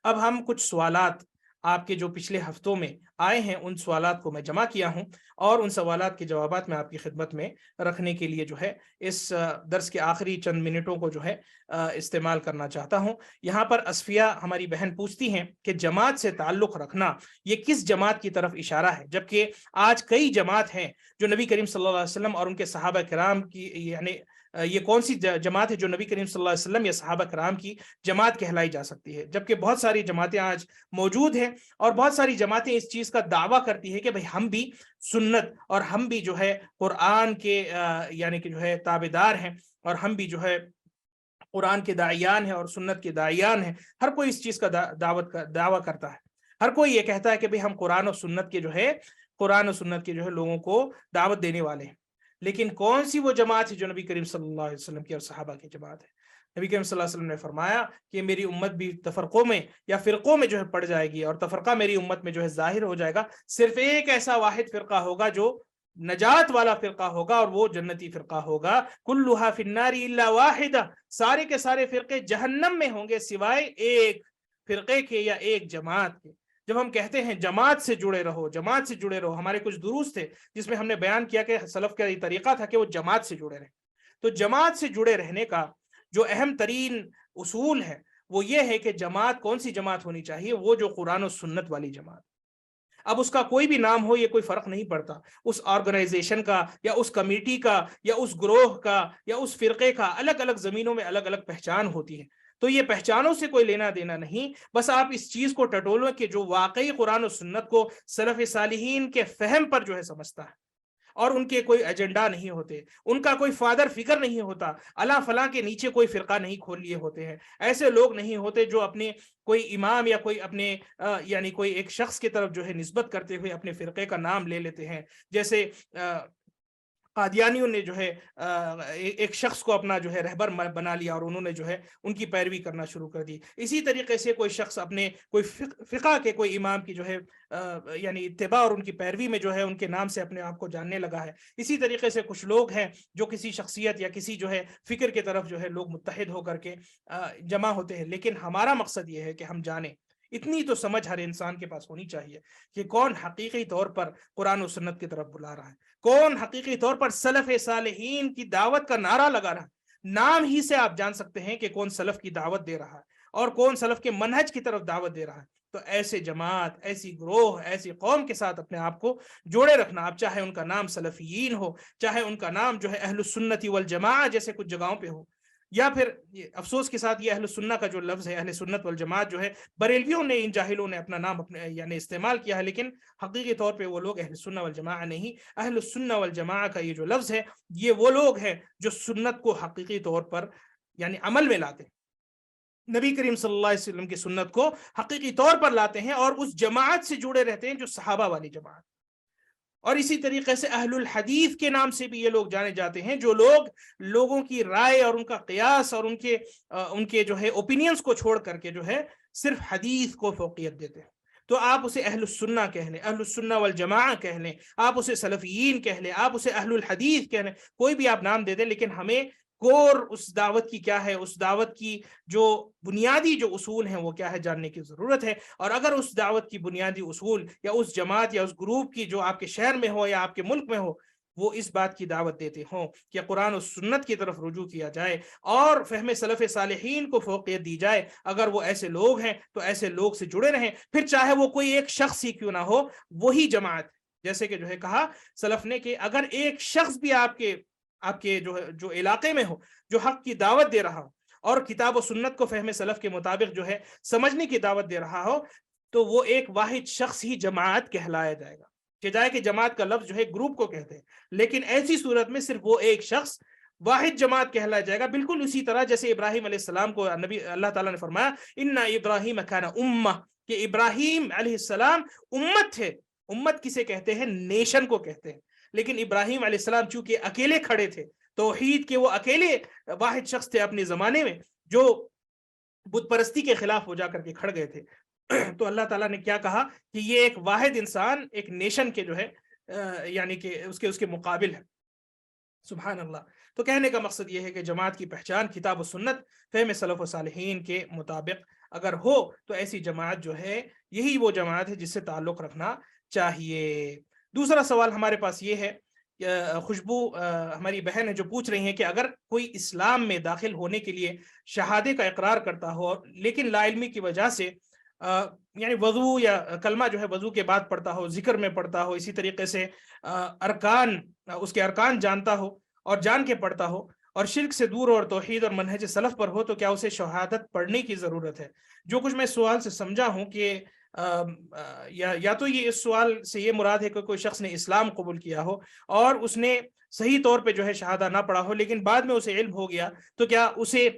اب ہم کچھ سوالات آپ کے جو پچھلے ہفتوں میں آئے ہیں ان سوالات کو میں جمع کیا ہوں، اور ان سوالات کے جوابات میں آپ کی خدمت میں رکھنے کے لیے جو ہے اس درس کے آخری چند منٹوں کو جو ہے استعمال کرنا چاہتا ہوں۔ یہاں پر اصفیہ ہماری بہن پوچھتی ہیں کہ جماعت سے تعلق رکھنا یہ کس جماعت کی طرف اشارہ ہے، جبکہ آج کئی جماعت ہیں جو نبی کریم صلی اللہ علیہ وسلم اور ان کے صحابہ کرام کی، یعنی یہ کون سی جماعت ہے جو نبی کریم صلی اللہ علیہ وسلم یا صحابہ کرام کی جماعت کہلائی جا سکتی ہے، جبکہ بہت ساری جماعتیں آج موجود ہیں، اور بہت ساری جماعتیں اس چیز کا دعویٰ کرتی ہے کہ بھئی ہم بھی سنت اور ہم بھی جو ہے قرآن کے یعنی کہ جو ہے تابعدار ہیں، اور ہم بھی جو ہے قرآن کے داعیان ہیں اور سنت کے داعیان ہیں۔ ہر کوئی اس چیز کا دعویٰ کرتا ہے، ہر کوئی یہ کہتا ہے کہ بھئی ہم قرآن و سنت کے جو ہے لوگوں کو دعوت دینے والے ہیں، لیکن کون سی وہ جماعت ہے جو نبی کریم صلی اللہ علیہ وسلم کی اور صحابہ کی جماعت ہے؟ نبی کریم صلی اللہ علیہ وسلم نے فرمایا کہ میری امت بھی تفرقوں میں یا فرقوں میں جو ہے پڑ جائے گی، اور تفرقہ میری امت میں جو ہے ظاہر ہو جائے گا، صرف ایک ایسا واحد فرقہ ہوگا جو نجات والا فرقہ ہوگا، اور وہ جنتی فرقہ ہوگا۔ کلھا فی النار الا واحدہ، سارے کے سارے فرقے جہنم میں ہوں گے سوائے ایک فرقے کے یا ایک جماعت کے۔ جب ہم کہتے ہیں جماعت سے جڑے رہو، جماعت سے جڑے رہو، ہمارے کچھ دروس تھے جس میں ہم نے بیان کیا کہ سلف کا یہ طریقہ تھا کہ وہ جماعت سے جڑے رہیں۔ تو جماعت سے جڑے رہنے کا جو اہم ترین اصول ہے وہ یہ ہے کہ جماعت کون سی جماعت ہونی چاہیے؟ وہ جو قرآن و سنت والی جماعت۔ اب اس کا کوئی بھی نام ہو، یہ کوئی فرق نہیں پڑتا، اس آرگنائزیشن کا یا اس کمیٹی کا یا اس گروہ کا یا اس فرقے کا الگ الگ زمینوں میں الگ الگ پہچان ہوتی ہے، تو یہ پہچانوں سے کوئی لینا دینا نہیں۔ بس آپ اس چیز کو ٹٹولو کہ جو واقعی قرآن و سنت کو سلف صالحین کے فہم پر جو ہے سمجھتا ہے، اور ان کے کوئی ایجنڈا نہیں ہوتے، ان کا کوئی فادر فکر نہیں ہوتا، اللہ فلاں کے نیچے کوئی فرقہ نہیں کھول لیے ہوتے ہیں، ایسے لوگ نہیں ہوتے جو اپنے کوئی امام یا کوئی اپنے یعنی کوئی ایک شخص کی طرف جو ہے نسبت کرتے ہوئے اپنے فرقے کا نام لے لیتے ہیں، جیسے قادیانیوں نے جو ہے ایک شخص کو اپنا جو ہے رہبر بنا لیا، اور انہوں نے جو ہے ان کی پیروی کرنا شروع کر دی۔ اسی طریقے سے کوئی شخص اپنے کوئی فقہ کے کوئی امام کی جو ہے یعنی اتباع اور ان کی پیروی میں جو ہے ان کے نام سے اپنے آپ کو جاننے لگا ہے۔ اسی طریقے سے کچھ لوگ ہیں جو کسی شخصیت یا کسی جو ہے فکر کی طرف جو ہے لوگ متحد ہو کر کے جمع ہوتے ہیں، لیکن ہمارا مقصد یہ ہے کہ ہم جانیں، اتنی تو سمجھ ہر انسان کے پاس ہونی چاہیے کہ کون حقیقی طور پر قرآن و سنت کی طرف بلا رہا ہے، کون حقیقی طور پر سلف صالحین کی دعوت کا نعرہ لگا رہا ہے۔ نام ہی سے آپ جان سکتے ہیں کہ کون سلف کی دعوت دے رہا ہے اور کون سلف کے منہج کی طرف دعوت دے رہا ہے۔ تو ایسے جماعت، ایسی گروہ، ایسی قوم کے ساتھ اپنے آپ کو جوڑے رکھنا، آپ چاہے ان کا نام سلفیین ہو، چاہے ان کا نام جو ہے اہل السنت والجماعہ جیسے کچھ جگہوں پہ ہو، یا پھر افسوس کے ساتھ یہ اہل السنہ کا جو لفظ ہے، اہل سنت والجماعت جو ہے بریلویوں نے، ان جاہلوں نے اپنا نام اپنے یعنی استعمال کیا ہے، لیکن حقیقی طور پہ وہ لوگ اہل سنہ والجماعہ نہیں۔ اہل السنہ والجماعہ کا یہ جو لفظ ہے، یہ وہ لوگ ہیں جو سنت کو حقیقی طور پر یعنی عمل میں لاتے ہیں، نبی کریم صلی اللہ علیہ وسلم کی سنت کو حقیقی طور پر لاتے ہیں، اور اس جماعت سے جڑے رہتے ہیں جو صحابہ والی جماعت۔ اور اسی طریقے سے اہل الحدیث کے نام سے بھی یہ لوگ جانے جاتے ہیں، جو لوگ لوگوں کی رائے اور ان کا قیاس اور ان کے جو ہے اوپینینز کو چھوڑ کر کے جو ہے صرف حدیث کو فوقیت دیتے ہیں۔ تو آپ اسے اہل السنہ کہہ لیں، اہل السنہ والجماعہ کہہ لیں، آپ اسے سلفیین کہہ لیں، آپ اسے اہل الحدیث کہہ لیں، کوئی بھی آپ نام دے دیں، لیکن ہمیں کور اس دعوت کی کیا ہے، اس دعوت کی جو بنیادی جو اصول ہیں وہ کیا ہے، جاننے کی ضرورت ہے۔ اور اگر اس دعوت کی بنیادی اصول یا اس جماعت یا اس گروپ کی جو آپ کے شہر میں ہو یا آپ کے ملک میں ہو، وہ اس بات کی دعوت دیتے ہوں کہ قرآن و سنت کی طرف رجوع کیا جائے اور فہم سلف صالحین کو فوقیت دی جائے، اگر وہ ایسے لوگ ہیں تو ایسے لوگ سے جڑے رہیں، پھر چاہے وہ کوئی ایک شخص ہی کیوں نہ ہو، وہی جماعت۔ جیسے کہ جو ہے کہا سلف نے کہ اگر ایک شخص بھی آپ کے جو علاقے میں ہو، جو حق کی دعوت دے رہا ہو اور کتاب و سنت کو فہم سلف کے مطابق جو ہے سمجھنے کی دعوت دے رہا ہو، تو وہ ایک واحد شخص ہی جماعت کہلایا جائے گا۔ کہ جائے کہ جماعت کا لفظ جو ہے گروپ کو کہتے ہیں، لیکن ایسی صورت میں صرف وہ ایک شخص واحد جماعت کہلایا جائے گا، بالکل اسی طرح جیسے ابراہیم علیہ السلام کو اللہ تعالیٰ نے فرمایا ان ابراہیم کان امہ، کہ ابراہیم علیہ السلام امت تھے۔ امت کسے کہتے ہیں؟ نیشن کو کہتے ہیں۔ لیکن ابراہیم علیہ السلام چونکہ اکیلے کھڑے تھے، توحید کے وہ اکیلے واحد شخص تھے اپنے زمانے میں جو بت پرستی کے خلاف ہو جا کر کے کھڑ گئے تھے، تو اللہ تعالیٰ نے کیا کہا کہ یہ ایک واحد انسان ایک نیشن کے جو ہے یعنی کہ اس کے مقابل ہے۔ سبحان اللہ۔ تو کہنے کا مقصد یہ ہے کہ جماعت کی پہچان کتاب و سنت فہم سلف و صالحین کے مطابق اگر ہو تو ایسی جماعت جو ہے یہی وہ جماعت ہے جس سے تعلق رکھنا چاہیے۔ دوسرا سوال ہمارے پاس یہ ہے، خوشبو ہماری بہن ہے جو پوچھ رہی ہیں کہ اگر کوئی اسلام میں داخل ہونے کے لیے شہادے کا اقرار کرتا ہو لیکن لا علمی کی وجہ سے یعنی وضو یا کلمہ جو ہے وضو کے بعد پڑھتا ہو، ذکر میں پڑھتا ہو، اسی طریقے سے ارکان اس کے ارکان جانتا ہو اور جان کے پڑھتا ہو اور شرک سے دور اور توحید اور منہج سلف پر ہو، تو کیا اسے شہادت پڑھنے کی ضرورت ہے؟ جو کچھ میں سوال سے سمجھا ہوں کہ یا تو یہ اس سوال سے یہ مراد ہے کہ کوئی شخص نے اسلام قبول کیا ہو اور اس نے صحیح طور پہ جو ہے شہادہ نہ پڑھا ہو لیکن بعد میں اسے علم ہو گیا، تو کیا اسے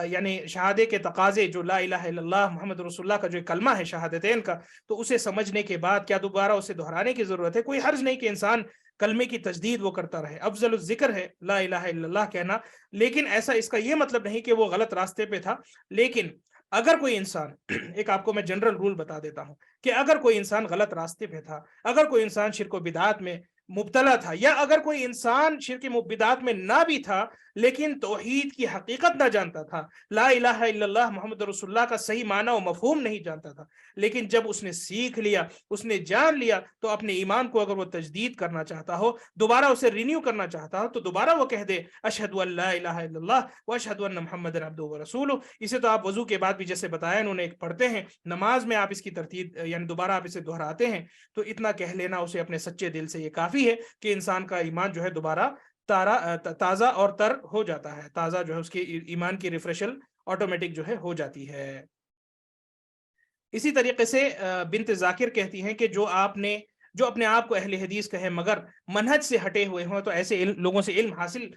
یعنی شہادے کے تقاضے جو لا الہ الا اللہ محمد رسول اللہ کا جو کلمہ ہے شہادتین کا، تو اسے سمجھنے کے بعد کیا دوبارہ اسے دہرانے کی ضرورت ہے؟ کوئی حرج نہیں کہ انسان کلمے کی تجدید وہ کرتا رہے، افضل الذکر ہے لا الہ الا اللہ کہنا، لیکن ایسا اس کا یہ مطلب نہیں کہ وہ غلط راستے پہ تھا۔ لیکن اگر کوئی انسان ایک آپ کو میں جنرل رول بتا دیتا ہوں کہ اگر کوئی انسان غلط راستے پہ تھا، اگر کوئی انسان شرک و بدعات میں مبتلا تھا، یا اگر کوئی انسان شرک و بدعات میں نہ بھی تھا لیکن توحید کی حقیقت نہ جانتا تھا، لا الہ الا اللہ محمد رسول اللہ کا صحیح معنی و مفہوم نہیں جانتا تھا، لیکن جب اس نے سیکھ لیا، اس نے جان لیا، تو اپنے ایمان کو اگر وہ تجدید کرنا چاہتا ہو، دوبارہ اسے رینیو کرنا چاہتا ہو، تو دوبارہ وہ کہہ دے اشہد ان لا الہ الا اللہ واشہد ان محمد عبدہ ورسولہ۔ اسے تو آپ وضو کے بعد بھی جیسے بتایا انہوں نے ایک پڑھتے ہیں، نماز میں آپ اس کی ترتیب یعنی دوبارہ آپ اسے دہراتے ہیں، تو اتنا کہہ لینا اسے اپنے سچے دل سے یہ کافی ہے کہ انسان کا ایمان جو ہے دوبارہ تازہ اور تر ہو جاتا ہے، تازہ جو ہے اس کے ایمان کی ریفریشل آٹومیٹک جو ہے ہو جاتی ہے۔ اسی طریقے سے بنت ذاکر کہتی ہیں کہ جو اپنے آپ کو اہل حدیث کہے مگر منہج سے ہٹے ہوئے ہوں، تو ایسے لوگوں سے علم حاصل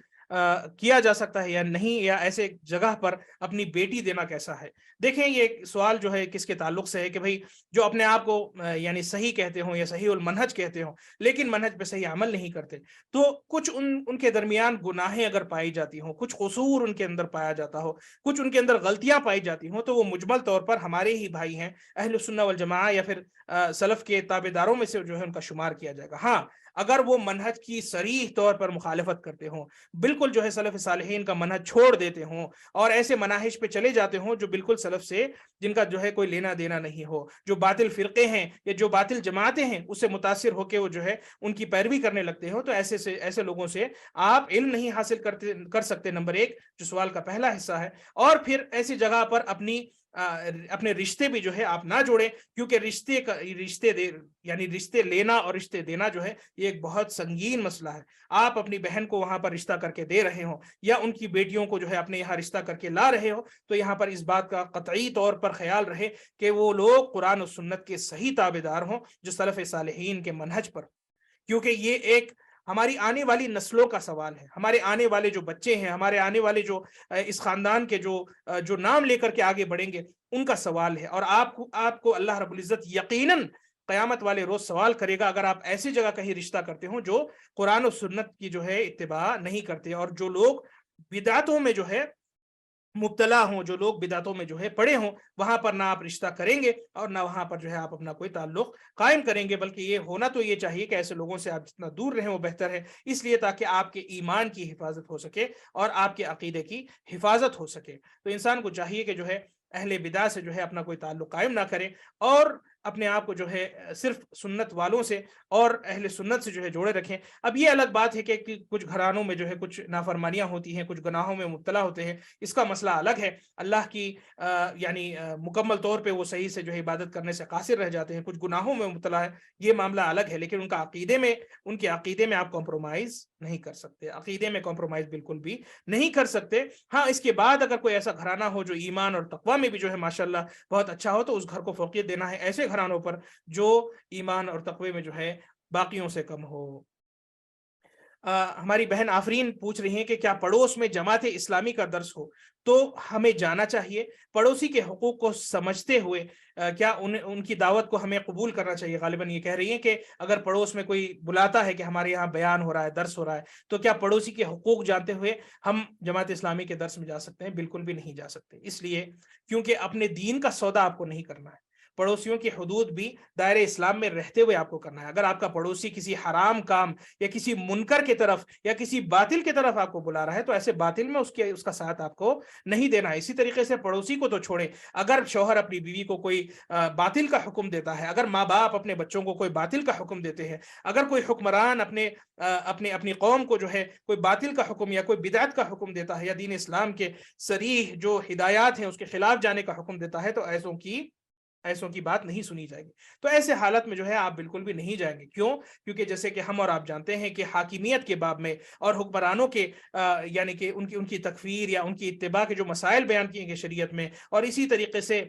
کیا جا سکتا ہے یا نہیں، یا ایسے جگہ پر اپنی بیٹی دینا کیسا ہے؟ دیکھیں یہ سوال جو ہے کس کے تعلق سے ہے کہ بھئی جو اپنے آپ کو یعنی صحیح کہتے ہوں یا صحیح المنہج کہتے ہوں لیکن منہج پہ صحیح عمل نہیں کرتے، تو کچھ ان کے درمیان گناہیں اگر پائی جاتی ہوں، کچھ قصور ان کے اندر پایا جاتا ہو، کچھ ان کے اندر غلطیاں پائی جاتی ہوں، تو وہ مجمل طور پر ہمارے ہی بھائی ہیں، اہل سنہ والجماعہ یا پھر سلف کے تابع داروں میں سے جو ہے ان کا شمار کیا جائے گا۔ ہاں اگر وہ منہج کی صریح طور پر مخالفت کرتے ہوں، بالکل جو ہے سلف صالحین کا منہج چھوڑ دیتے ہوں اور ایسے مناہج پہ چلے جاتے ہوں جو بالکل سلف سے جن کا جو ہے کوئی لینا دینا نہیں ہو، جو باطل فرقے ہیں یا جو باطل جماعتیں ہیں اس سے متاثر ہو کے وہ جو ہے ان کی پیروی کرنے لگتے ہو، تو ایسے لوگوں سے آپ علم نہیں حاصل کر سکتے، نمبر ایک جو سوال کا پہلا حصہ ہے۔ اور پھر ایسی جگہ پر اپنے رشتے بھی جو ہے آپ نہ جوڑیں، کیونکہ رشتے لینا اور رشتے دینا جو ہے یہ ایک بہت سنگین مسئلہ ہے۔ آپ اپنی بہن کو وہاں پر رشتہ کر کے دے رہے ہوں یا ان کی بیٹیوں کو جو ہے اپنے یہاں رشتہ کر کے لا رہے ہو، تو یہاں پر اس بات کا قطعی طور پر خیال رہے کہ وہ لوگ قرآن و سنت کے صحیح تابع دار ہوں جو سلف صالحین کے منہج پر، کیونکہ یہ ایک ہماری آنے والی نسلوں کا سوال ہے، ہمارے آنے والے جو بچے ہیں، ہمارے آنے والے جو اس خاندان کے جو نام لے کر کے آگے بڑھیں گے ان کا سوال ہے، اور آپ کو اللہ رب العزت یقیناً قیامت والے روز سوال کرے گا اگر آپ ایسی جگہ کہیں رشتہ کرتے ہوں جو قرآن و سنت کی جو ہے اتباع نہیں کرتے، اور جو لوگ بدعتوں میں جو ہے مبتلا ہوں، جو لوگ بدعتوں میں جو ہے پڑے ہوں، وہاں پر نہ آپ رشتہ کریں گے اور نہ وہاں پر جو ہے آپ اپنا کوئی تعلق قائم کریں گے، بلکہ یہ ہونا تو یہ چاہیے کہ ایسے لوگوں سے آپ جتنا دور رہیں وہ بہتر ہے، اس لیے تاکہ آپ کے ایمان کی حفاظت ہو سکے اور آپ کے عقیدے کی حفاظت ہو سکے۔ تو انسان کو چاہیے کہ جو ہے اہل بدع سے جو ہے اپنا کوئی تعلق قائم نہ کرے اور اپنے آپ کو جو ہے صرف سنت والوں سے اور اہل سنت سے جو ہے جوڑے رکھیں۔ اب یہ الگ بات ہے کہ کچھ گھرانوں میں جو ہے کچھ نافرمانیاں ہوتی ہیں، کچھ گناہوں میں مبتلا ہوتے ہیں، اس کا مسئلہ الگ ہے، اللہ کی یعنی مکمل طور پہ وہ صحیح سے جو ہے عبادت کرنے سے قاصر رہ جاتے ہیں، کچھ گناہوں میں مبتلا ہے، یہ معاملہ الگ ہے، لیکن ان کے عقیدے میں آپ کمپرومائز نہیں کر سکتے، عقیدے میں کمپرومائز بالکل بھی نہیں کر سکتے۔ ہاں اس کے بعد اگر کوئی ایسا گھرانہ ہو جو ایمان اور تقوی میں بھی جو ہے ماشاءاللہ بہت اچھا ہو، تو اس گھر کو فوقیت دینا ہے ایسے گھرانوں پر جو ایمان اور تقوی میں جو ہے باقیوں سے کم ہو۔ ہماری بہن آفرین پوچھ رہی ہیں کہ کیا پڑوس میں جماعت اسلامی کا درس ہو تو ہمیں جانا چاہیے؟ پڑوسی کے حقوق کو سمجھتے ہوئے کیا ان کی دعوت کو ہمیں قبول کرنا چاہیے؟ غالباً یہ کہہ رہی ہیں کہ اگر پڑوس میں کوئی بلاتا ہے کہ ہمارے یہاں بیان ہو رہا ہے، درس ہو رہا ہے، تو کیا پڑوسی کے حقوق جانتے ہوئے ہم جماعت اسلامی کے درس میں جا سکتے ہیں؟ بالکل بھی نہیں جا سکتے، اس لیے کیونکہ اپنے دین کا سودا آپ کو نہیں کرنا ہے۔ پڑوسیوں کی حدود بھی دائرہ اسلام میں رہتے ہوئے آپ کو کرنا ہے۔ اگر آپ کا پڑوسی کسی حرام کام یا کسی منکر کی طرف یا کسی باطل کی طرف آپ کو بلا رہا ہے تو ایسے باطل میں اس کا ساتھ آپ کو نہیں دینا ہے۔ اسی طریقے سے پڑوسی کو تو چھوڑیں، اگر شوہر اپنی بیوی کو کوئی باطل کا حکم دیتا ہے، اگر ماں باپ اپنے بچوں کو کوئی باطل کا حکم دیتے ہیں، اگر کوئی حکمران اپنی قوم کو جو ہے کوئی باطل کا حکم یا کوئی بدعت کا حکم دیتا ہے یا دین اسلام کے صریح جو ہدایات ہیں اس کے خلاف جانے کا حکم دیتا ہے تو ایسوں کی بات نہیں سنی جائے گی۔ تو ایسے حالت میں جو ہے آپ بالکل بھی نہیں جائیں گے۔ کیوں؟ کیونکہ جیسے کہ ہم اور آپ جانتے ہیں کہ حاکمیت کے باب میں اور حکمرانوں کے یعنی کہ ان کی تکفیر یا ان کی اتباع کے جو مسائل بیان کیے گئے شریعت میں، اور اسی طریقے سے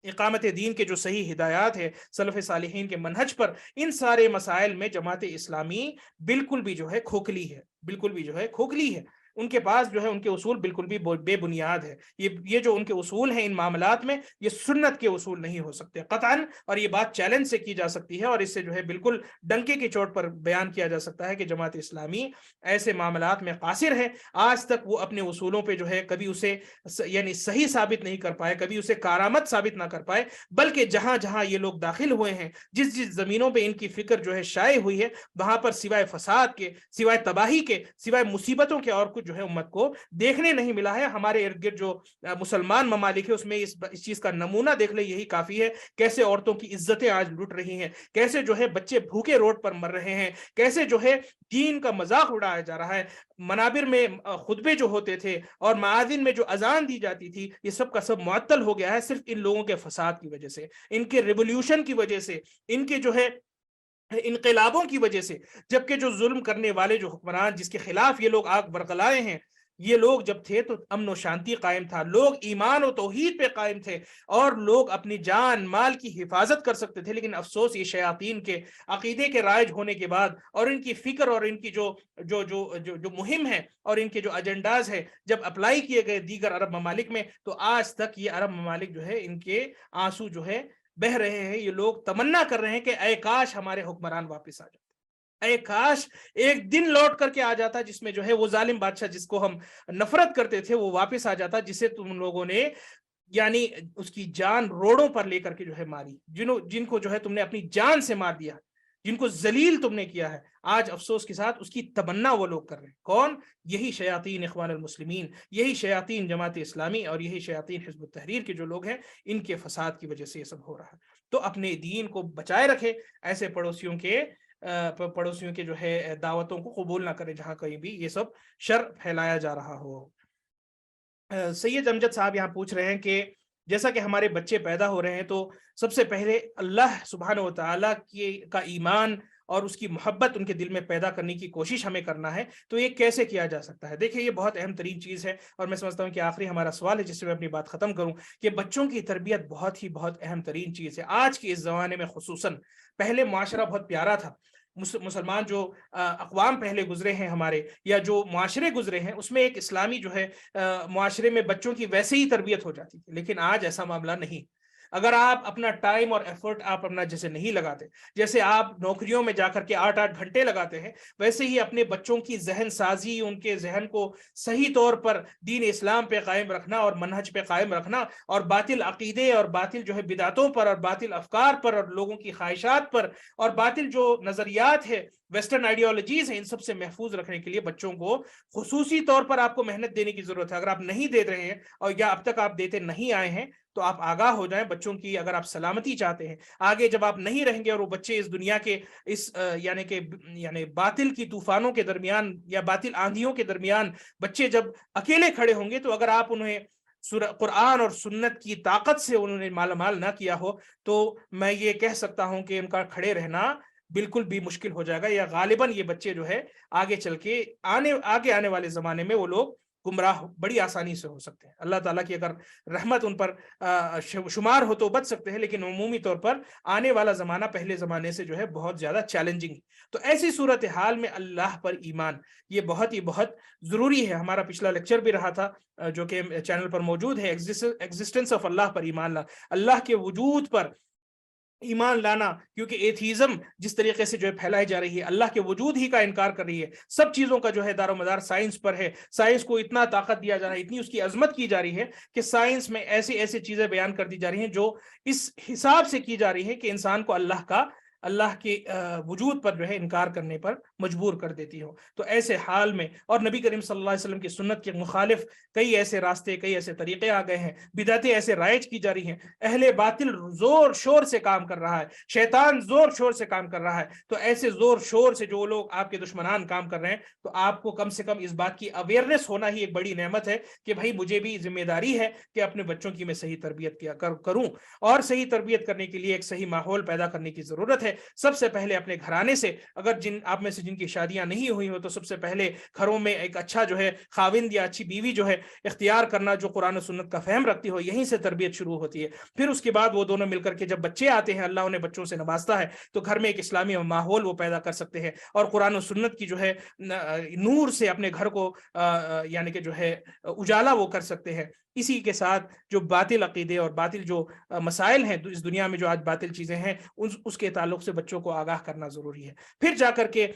اقامت دین کے جو صحیح ہدایات ہے سلف صالحین کے منہج پر، ان سارے مسائل میں جماعت اسلامی بالکل بھی جو ہے کھوکھلی ہے، بالکل بھی جو ہے کھوکھلی ہے۔ ان کے پاس جو ہے ان کے اصول بالکل بھی بے بنیاد ہے۔ یہ جو ان کے اصول ہیں ان معاملات میں، یہ سنت کے اصول نہیں ہو سکتے قطعاً، اور یہ بات چیلنج سے کی جا سکتی ہے اور اس سے جو ہے بالکل ڈنکے کی چوٹ پر بیان کیا جا سکتا ہے کہ جماعت اسلامی ایسے معاملات میں قاصر ہے۔ آج تک وہ اپنے اصولوں پہ جو ہے کبھی اسے یعنی صحیح ثابت نہیں کر پائے، کبھی اسے کارآمد ثابت نہ کر پائے، بلکہ جہاں جہاں یہ لوگ داخل ہوئے ہیں، جس زمینوں پہ ان کی فکر جو ہے شائع ہوئی ہے، وہاں پر سوائے فساد کے، سوائے تباہی کے، سوائے مصیبتوں کے اور کچھ جو ہے امت کو دیکھنے نہیں ملا ہے۔ ہمارے ارد گرد جو مسلمان ممالک ہے اس میں اس چیز کا نمونہ دیکھ لیں، یہی کافی ہے۔ کیسے عورتوں کی عزتیں آج لٹ رہی ہیں، کیسے جو ہے بچے بھوکے روڈ پر مر رہے ہیں، کیسے جو ہے دین کا مذاق اڑایا جا رہا ہے۔ منابر میں خطبے جو ہوتے تھے اور معاذن میں جو اذان دی جاتی تھی، یہ سب کا سب معطل ہو گیا ہے صرف ان لوگوں کے فساد کی وجہ سے، ان کے ریولیوشن کی وجہ سے، ان کے جو ہے انقلابوں کی وجہ سے۔ جبکہ جو ظلم کرنے والے جو حکمران جس کے خلاف یہ لوگ آگ برقلائے ہیں، یہ لوگ جب تھے تو امن و شانتی قائم تھا، لوگ ایمان و توحید پہ قائم تھے اور لوگ اپنی جان مال کی حفاظت کر سکتے تھے۔ لیکن افسوس یہ شیاطین کے عقیدے کے رائج ہونے کے بعد اور ان کی فکر اور ان کی جو مہم ہے اور ان کے جو ایجنڈاز ہے جب اپلائی کیے گئے دیگر عرب ممالک میں، تو آج تک یہ عرب ممالک جو ہے ان کے آنسو جو ہے بہ رہے ہیں۔ یہ لوگ تمنا کر رہے ہیں کہ اے کاش ہمارے حکمران واپس آ جاتے، اے کاش ایک دن لوٹ کر کے آ جاتا جس میں جو ہے وہ ظالم بادشاہ جس کو ہم نفرت کرتے تھے وہ واپس آ جاتا، جسے تم لوگوں نے یعنی اس کی جان روڑوں پر لے کر کے جو ہے ماری، جن کو جو ہے تم نے اپنی جان سے مار دیا، جن کو ذلیل تم نے کیا ہے، آج افسوس کے ساتھ اس کی تمنا وہ لوگ کر رہے ہیں۔ کون؟ یہی شیاطین اخوان المسلمین، یہی شیاطین جماعت اسلامی اور یہی شیاطین حزب التحریر کے جو لوگ ہیں، ان کے فساد کی وجہ سے یہ سب ہو رہا ہے۔ تو اپنے دین کو بچائے رکھے، ایسے پڑوسیوں کے جو ہے دعوتوں کو قبول نہ کرے جہاں کہیں بھی یہ سب شر پھیلایا جا رہا ہو۔ سید امجد صاحب یہاں پوچھ رہے ہیں کہ جیسا کہ ہمارے بچے پیدا ہو رہے ہیں تو سب سے پہلے اللہ سبحانہ و تعالیٰ کا ایمان اور اس کی محبت ان کے دل میں پیدا کرنے کی کوشش ہمیں کرنا ہے، تو یہ کیسے کیا جا سکتا ہے؟ دیکھیں یہ بہت اہم ترین چیز ہے، اور میں سمجھتا ہوں کہ آخری ہمارا سوال ہے جس سے میں اپنی بات ختم کروں کہ بچوں کی تربیت بہت اہم ترین چیز ہے آج کے اس زمانے میں خصوصاً۔ پہلے معاشرہ بہت پیارا تھا، مسلمان جو اقوام پہلے گزرے ہیں ہمارے یا جو معاشرے گزرے ہیں اس میں ایک اسلامی جو ہے معاشرے میں بچوں کی ویسے ہی تربیت ہو جاتی تھی، لیکن آج ایسا معاملہ نہیں۔ اگر آپ اپنا ٹائم اور ایفرٹ آپ اپنا جیسے نہیں لگاتے، جیسے آپ نوکریوں میں جا کر کے 8 گھنٹے لگاتے ہیں، ویسے ہی اپنے بچوں کی ذہن سازی، ان کے ذہن کو صحیح طور پر دین اسلام پہ قائم رکھنا اور منہج پہ قائم رکھنا، اور باطل عقیدے اور باطل جو ہے بدعتوں پر اور باطل افکار پر اور لوگوں کی خواہشات پر اور باطل جو نظریات ہے، ویسٹرن آئیڈیالوجیز ہیں، ان سب سے محفوظ رکھنے کے لیے بچوں کو خصوصی طور پر آپ کو محنت دینے کی ضرورت ہے۔ اگر آپ نہیں دے رہے ہیں اور یا اب تک آپ دیتے نہیں آئے ہیں تو آپ آگاہ ہو جائیں بچوں کی۔ اگر آپ سلامتی چاہتے ہیں، آگے جب آپ نہیں رہیں گے اور وہ بچے اس دنیا کے اس یعنی باطل کی طوفانوں کے درمیان یا باطل آندھیوں کے درمیان بچے جب اکیلے کھڑے ہوں گے، تو اگر آپ انہیں قرآن اور سنت کی طاقت سے انہوں نے مالا مال نہ کیا ہو تو میں یہ کہہ سکتا ہوں کہ ان کا کھڑے رہنا بالکل بھی مشکل ہو جائے گا، یا غالباً یہ بچے جو ہے آگے چل کے آگے آنے والے زمانے میں وہ لوگ گمراہ بڑی آسانی سے ہو سکتے ہیں۔ اللہ تعالیٰ کی اگر رحمت ان پر شمار ہو تو بچ سکتے ہیں، لیکن عمومی طور پر آنے والا زمانہ پہلے زمانے سے جو ہے بہت زیادہ چیلنجنگ ہے۔ تو ایسی صورتحال میں اللہ پر ایمان یہ بہت ضروری ہے۔ ہمارا پچھلا لیکچر بھی رہا تھا جو کہ چینل پر موجود ہے، ایگزسٹنس آف اللہ پر ایمان لا، اللہ کے وجود پر ایمان لانا، کیونکہ ایتھیزم جس طریقے سے جو ہے پھیلائی جا رہی ہے، اللہ کے وجود ہی کا انکار کر رہی ہے، سب چیزوں کا جو ہے دار و مدار سائنس پر ہے، سائنس کو اتنا طاقت دیا جا رہا ہے، اتنی اس کی عظمت کی جا رہی ہے کہ سائنس میں ایسی ایسی چیزیں بیان کر دی جا رہی ہیں جو اس حساب سے کی جا رہی ہے کہ انسان کو اللہ کے وجود پر جو ہے انکار کرنے پر مجبور کر دیتی ہو۔ تو ایسے حال میں، اور نبی کریم صلی اللہ علیہ وسلم کی سنت کے مخالف کئی ایسے راستے، کئی ایسے طریقے آ گئے ہیں، بدعتیں ایسے رائج کی جا رہی ہیں، اہل باطل زور شور سے کام کر رہا ہے، شیطان زور شور سے کام کر رہا ہے۔ تو ایسے زور شور سے جو لوگ آپ کے دشمنان کام کر رہے ہیں، تو آپ کو کم سے کم اس بات کی اویئرنیس ہونا ہی ایک بڑی نعمت ہے کہ بھائی مجھے بھی ذمہ داری ہے کہ اپنے بچوں کی میں صحیح تربیت کروں، اور صحیح تربیت کرنے کے لیے ایک صحیح ماحول پیدا کرنے کی ضرورت ہے۔ سب سے پہلے اپنے گھرانے سے، اگر آپ میں سے جن کی شادیاں نہیں ہوئی ہو تو سب سے پہلے گھروں میں ایک اچھا جو ہے خاوند یا اچھی بیوی جو ہے اختیار کرنا، جو قرآن و سنت کا فہم رکھتی ہو، یہیں سے تربیت شروع ہوتی ہے۔ پھر اس کے بعد وہ دونوں مل کر کے جب بچے آتے ہیں، اللہ انہیں بچوں سے نوازتا ہے، تو گھر میں ایک اسلامی ماحول وہ پیدا کر سکتے ہیں، اور قرآن و سنت کی جو ہے نور سے اپنے گھر کو یعنی کہ جو ہے اجالا وہ کر سکتے ہیں۔ اسی کے ساتھ جو باطل عقیدے اور باطل جو مسائل ہیں اس دنیا میں، جو آج باطل چیزیں ہیں، اس کے تعلق سے بچوں کو آگاہ کرنا ضروری ہے۔ پھر جا کر کے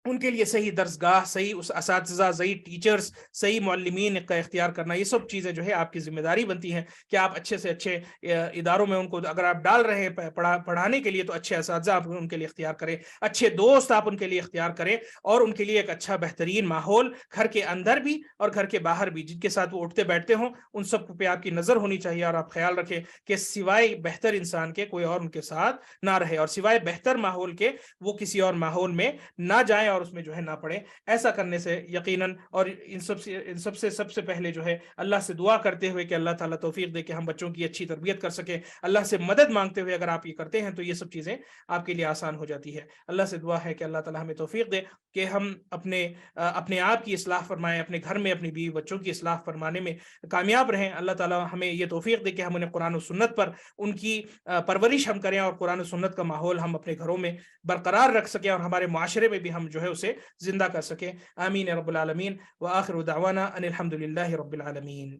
ان کے لیے صحیح درسگاہ، صحیح اساتذہ، صحیح ٹیچرز، صحیح معلمین کا اختیار کرنا، یہ سب چیزیں جو ہے آپ کی ذمہ داری بنتی ہیں کہ آپ اچھے سے اچھے اداروں میں ان کو اگر آپ ڈال رہے ہیں پڑھانے کے لیے، تو اچھے اساتذہ آپ ان کے لیے اختیار کریں، اچھے دوست آپ ان کے لیے اختیار کریں، اور ان کے لیے ایک اچھا بہترین ماحول گھر کے اندر بھی اور گھر کے باہر بھی، جن کے ساتھ وہ اٹھتے بیٹھتے ہوں، ان سب پہ آپ کی نظر ہونی چاہیے، اور آپ خیال رکھیں کہ سوائے بہتر انسان کے کوئی اور ان کے ساتھ نہ رہے، اور سوائے بہتر ماحول کے وہ کسی اور ماحول میں نہ جائیں اور اس میں جو ہے نہ پڑے۔ ایسا کرنے سے یقیناً، اور ان سب سے پہلے جو ہے اللہ سے دعا کرتے ہوئے کہ اللہ تعالیٰ توفیق دے کہ ہم بچوں کی اچھی تربیت کر سکیں، اللہ سے مدد مانگتے ہوئے اگر آپ یہ کرتے ہیں تو یہ سب چیزیں آپ کے لیے آسان ہو جاتی ہے۔ اللہ سے دعا ہے کہ اللہ تعالیٰ ہمیں توفیق دے کہ ہم اپنے آپ کی اصلاح فرمائیں، اپنے گھر میں اپنی بیوی بچوں کی اصلاح فرمانے میں کامیاب رہیں۔ اللہ تعالیٰ ہمیں یہ توفیق دے کہ ہم انہیں قرآن و سنت پر ان کی پرورش ہم کریں، اور قرآن و سنت کا ماحول ہم اپنے گھروں میں برقرار رکھ سکیں، اور ہمارے معاشرے میں بھی ہم جو ہے اسے زندہ کر سکیں۔ آمین رب العالمین، وآخر دعوانا ان الحمد للہ رب العالمین۔